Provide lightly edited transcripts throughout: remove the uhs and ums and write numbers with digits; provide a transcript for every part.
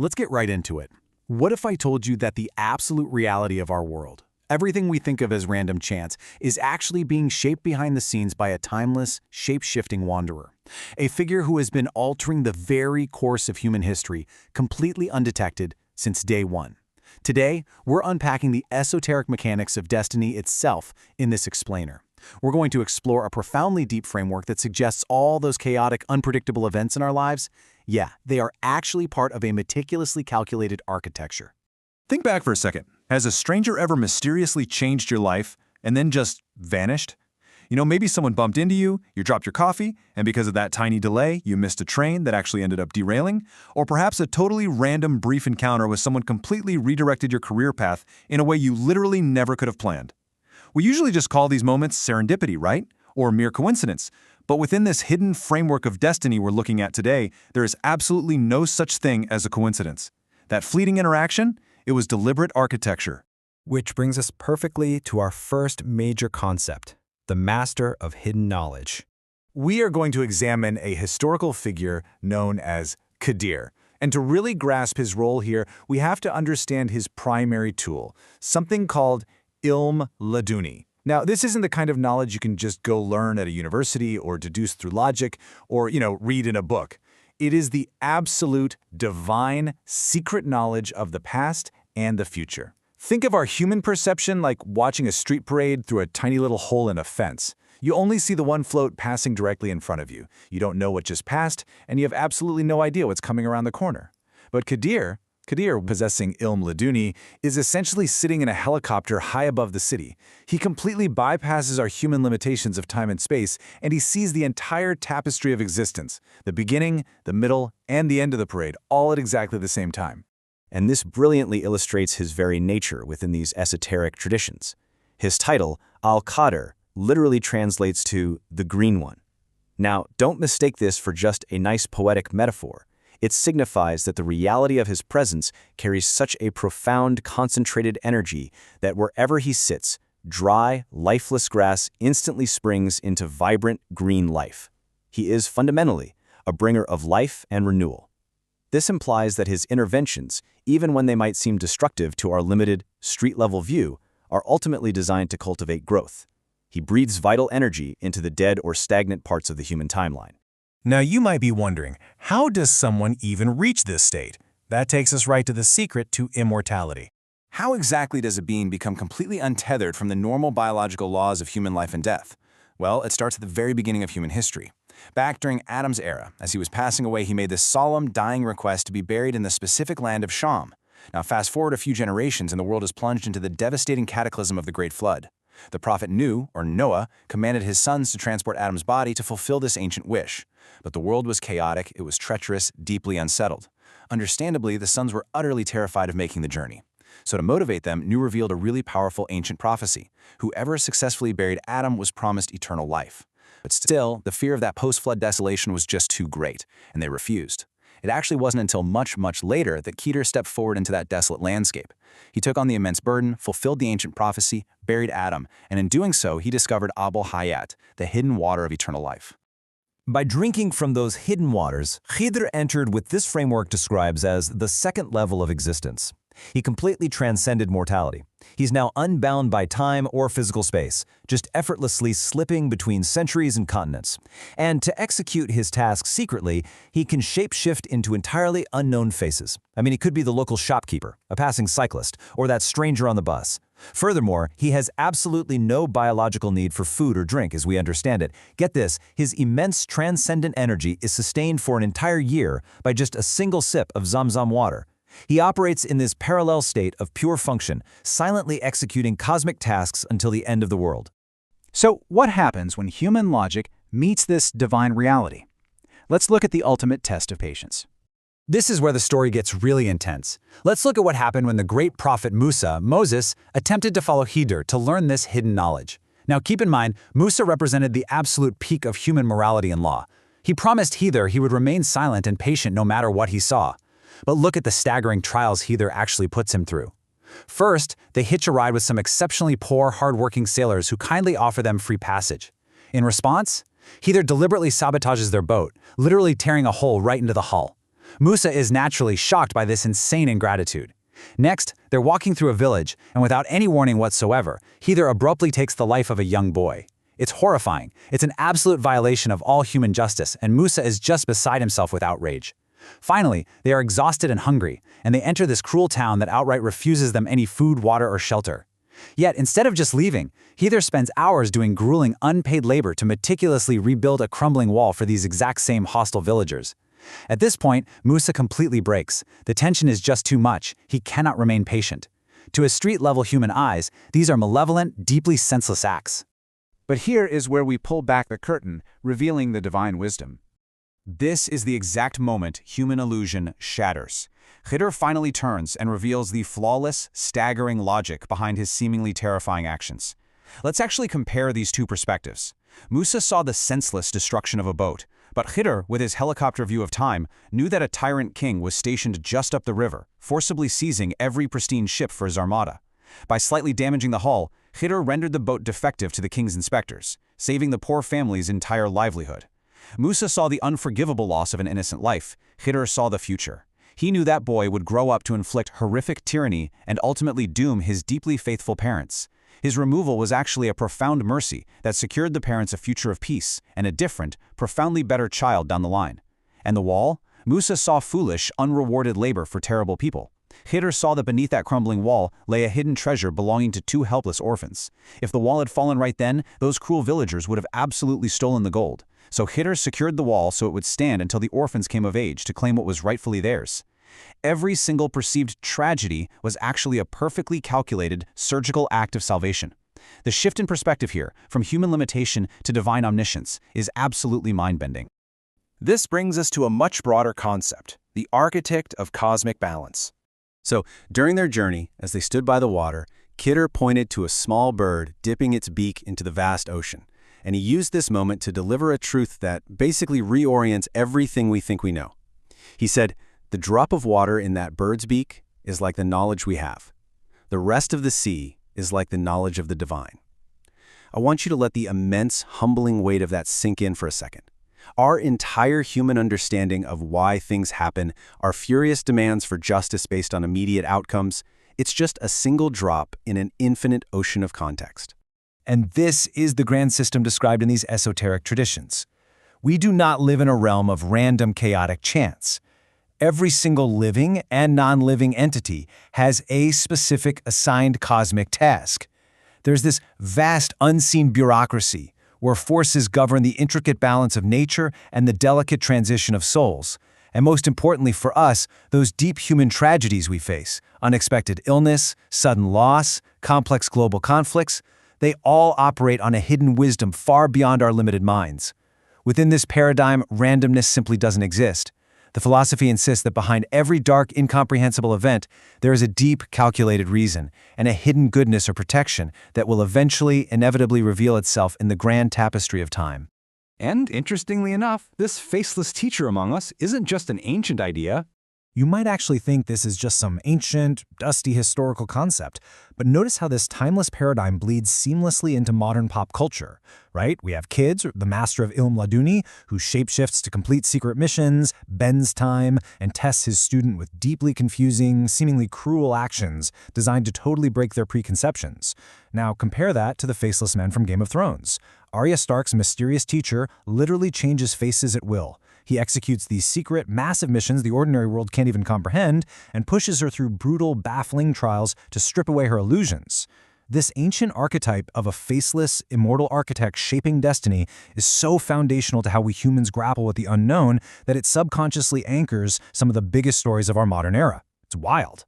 Let's get right into it. What if I told you that the absolute reality of our world, everything we think of as random chance, is actually being shaped behind the scenes by a timeless, shape-shifting wanderer? A figure who has been altering the very course of human history, completely undetected since day one. Today, we're unpacking the esoteric mechanics of destiny itself in this explainer. We're going to explore a profoundly deep framework that suggests all those chaotic, unpredictable events in our lives, yeah, they are actually part of a meticulously calculated architecture. Think back for a second. Has a stranger ever mysteriously changed your life and then just vanished? Maybe someone bumped into you, you dropped your coffee, and because of that tiny delay, you missed a train that actually ended up derailing, or perhaps a totally random brief encounter with someone completely redirected your career path in a way you literally never could have planned. We usually just call these moments serendipity, right? Or mere coincidence. But within this hidden framework of destiny we're looking at today, there is absolutely no such thing as a coincidence. That fleeting interaction, it was deliberate architecture. Which brings us perfectly to our first major concept, the master of hidden knowledge. We are going to examine a historical figure known as Khidr. And to really grasp his role here, we have to understand his primary tool, something called Ilm Laduni. Now, this isn't the kind of knowledge you can just go learn at a university or deduce through logic or, read in a book. It is the absolute, divine, secret knowledge of the past and the future. Think of our human perception like watching a street parade through a tiny little hole in a fence. You only see the one float passing directly in front of you. You don't know what just passed, and you have absolutely no idea what's coming around the corner. But Khidr, possessing Ilm Laduni, is essentially sitting in a helicopter high above the city. He completely bypasses our human limitations of time and space, and he sees the entire tapestry of existence, the beginning, the middle, and the end of the parade, all at exactly the same time. And this brilliantly illustrates his very nature within these esoteric traditions. His title, Al-Khidr, literally translates to the Green One. Now, don't mistake this for just a nice poetic metaphor. It signifies that the reality of his presence carries such a profound, concentrated energy that wherever he sits, dry, lifeless grass instantly springs into vibrant green life. He is fundamentally a bringer of life and renewal. This implies that his interventions, even when they might seem destructive to our limited, street-level view, are ultimately designed to cultivate growth. He breathes vital energy into the dead or stagnant parts of the human timeline. Now you might be wondering, how does someone even reach this state? That takes us right to the secret to immortality. How exactly does a being become completely untethered from the normal biological laws of human life and death? Well, it starts at the very beginning of human history. Back during Adam's era, as he was passing away, he made this solemn, dying request to be buried in the specific land of Sham. Now fast forward a few generations and the world is plunged into the devastating cataclysm of the Great Flood. The prophet Noah, commanded his sons to transport Adam's body to fulfill this ancient wish. But the world was chaotic, it was treacherous, deeply unsettled. Understandably, the sons were utterly terrified of making the journey. So to motivate them, Noah revealed a really powerful ancient prophecy. Whoever successfully buried Adam was promised eternal life. But still, the fear of that post-flood desolation was just too great, and they refused. It actually wasn't until much, much later that Khidr stepped forward into that desolate landscape. He took on the immense burden, fulfilled the ancient prophecy, buried Adam, and in doing so, he discovered Abul Hayat, the hidden water of eternal life. By drinking from those hidden waters, Khidr entered what this framework describes as the second level of existence. He completely transcended mortality. He's now unbound by time or physical space, just effortlessly slipping between centuries and continents. And to execute his task secretly, he can shape-shift into entirely unknown faces. He could be the local shopkeeper, a passing cyclist, or that stranger on the bus. Furthermore, he has absolutely no biological need for food or drink as we understand it. Get this, his immense transcendent energy is sustained for an entire year by just a single sip of Zamzam water. He operates in this parallel state of pure function, silently executing cosmic tasks until the end of the world. So what happens when human logic meets this divine reality? Let's look at the ultimate test of patience. This is where the story gets really intense. Let's look at what happened when the great prophet Musa, Moses, attempted to follow Khidr to learn this hidden knowledge. Now keep in mind, Musa represented the absolute peak of human morality and law. He promised Khidr he would remain silent and patient no matter what he saw. But look at the staggering trials Khidr actually puts him through. First, they hitch a ride with some exceptionally poor, hard-working sailors who kindly offer them free passage. In response, Khidr deliberately sabotages their boat, literally tearing a hole right into the hull. Musa is naturally shocked by this insane ingratitude. Next, they're walking through a village, and without any warning whatsoever, Khidr abruptly takes the life of a young boy. It's horrifying. It's an absolute violation of all human justice, and Musa is just beside himself with outrage. Finally, they are exhausted and hungry, and they enter this cruel town that outright refuses them any food, water, or shelter. Yet, instead of just leaving, Khidr spends hours doing grueling, unpaid labor to meticulously rebuild a crumbling wall for these exact same hostile villagers. At this point, Musa completely breaks. The tension is just too much. He cannot remain patient. To his street-level human eyes, these are malevolent, deeply senseless acts. But here is where we pull back the curtain, revealing the divine wisdom. This is the exact moment human illusion shatters. Khidr finally turns and reveals the flawless, staggering logic behind his seemingly terrifying actions. Let's actually compare these two perspectives. Musa saw the senseless destruction of a boat, but Khidr, with his helicopter view of time, knew that a tyrant king was stationed just up the river, forcibly seizing every pristine ship for his armada. By slightly damaging the hull, Khidr rendered the boat defective to the king's inspectors, saving the poor family's entire livelihood. Musa saw the unforgivable loss of an innocent life. Khidr saw the future. He knew that boy would grow up to inflict horrific tyranny and ultimately doom his deeply faithful parents. His removal was actually a profound mercy that secured the parents a future of peace and a different, profoundly better child down the line. And the wall? Musa saw foolish, unrewarded labor for terrible people. Khidr saw that beneath that crumbling wall lay a hidden treasure belonging to two helpless orphans. If the wall had fallen right then, those cruel villagers would have absolutely stolen the gold. So Khidr secured the wall so it would stand until the orphans came of age to claim what was rightfully theirs. Every single perceived tragedy was actually a perfectly calculated, surgical act of salvation. The shift in perspective here, from human limitation to divine omniscience, is absolutely mind-bending. This brings us to a much broader concept, the architect of cosmic balance. So, during their journey, as they stood by the water, Khidr pointed to a small bird dipping its beak into the vast ocean, and he used this moment to deliver a truth that basically reorients everything we think we know. He said, "The drop of water in that bird's beak is like the knowledge we have. The rest of the sea is like the knowledge of the divine." I want you to let the immense, humbling weight of that sink in for a second. Our entire human understanding of why things happen, our furious demands for justice based on immediate outcomes, it's just a single drop in an infinite ocean of context. And this is the grand system described in these esoteric traditions. We do not live in a realm of random chaotic chance. Every single living and non-living entity has a specific assigned cosmic task. There's this vast unseen bureaucracy where forces govern the intricate balance of nature and the delicate transition of souls. And most importantly for us, those deep human tragedies we face, unexpected illness, sudden loss, complex global conflicts, they all operate on a hidden wisdom far beyond our limited minds. Within this paradigm, randomness simply doesn't exist. The philosophy insists that behind every dark, incomprehensible event, there is a deep, calculated reason and a hidden goodness or protection that will eventually, inevitably reveal itself in the grand tapestry of time. And interestingly enough, this faceless teacher among us isn't just an ancient idea. You might actually think this is just some ancient, dusty historical concept, but notice how this timeless paradigm bleeds seamlessly into modern pop culture, right? We have kids, the master of Ilm Laduni, who shapeshifts to complete secret missions, bends time, and tests his student with deeply confusing, seemingly cruel actions designed to totally break their preconceptions. Now compare that to the faceless men from Game of Thrones. Arya Stark's mysterious teacher literally changes faces at will. He executes these secret, massive missions the ordinary world can't even comprehend and pushes her through brutal, baffling trials to strip away her illusions. This ancient archetype of a faceless, immortal architect shaping destiny is so foundational to how we humans grapple with the unknown that it subconsciously anchors some of the biggest stories of our modern era. It's wild.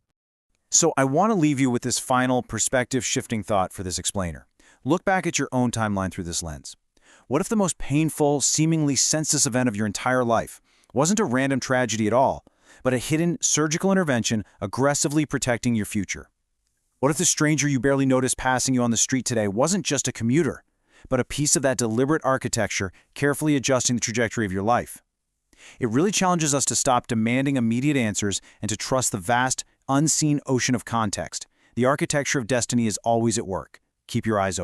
So I want to leave you with this final perspective-shifting thought for this explainer. Look back at your own timeline through this lens. What if the most painful, seemingly senseless event of your entire life wasn't a random tragedy at all, but a hidden surgical intervention aggressively protecting your future? What if the stranger you barely noticed passing you on the street today wasn't just a commuter, but a piece of that deliberate architecture carefully adjusting the trajectory of your life? It really challenges us to stop demanding immediate answers and to trust the vast, unseen ocean of context. The architecture of destiny is always at work. Keep your eyes open.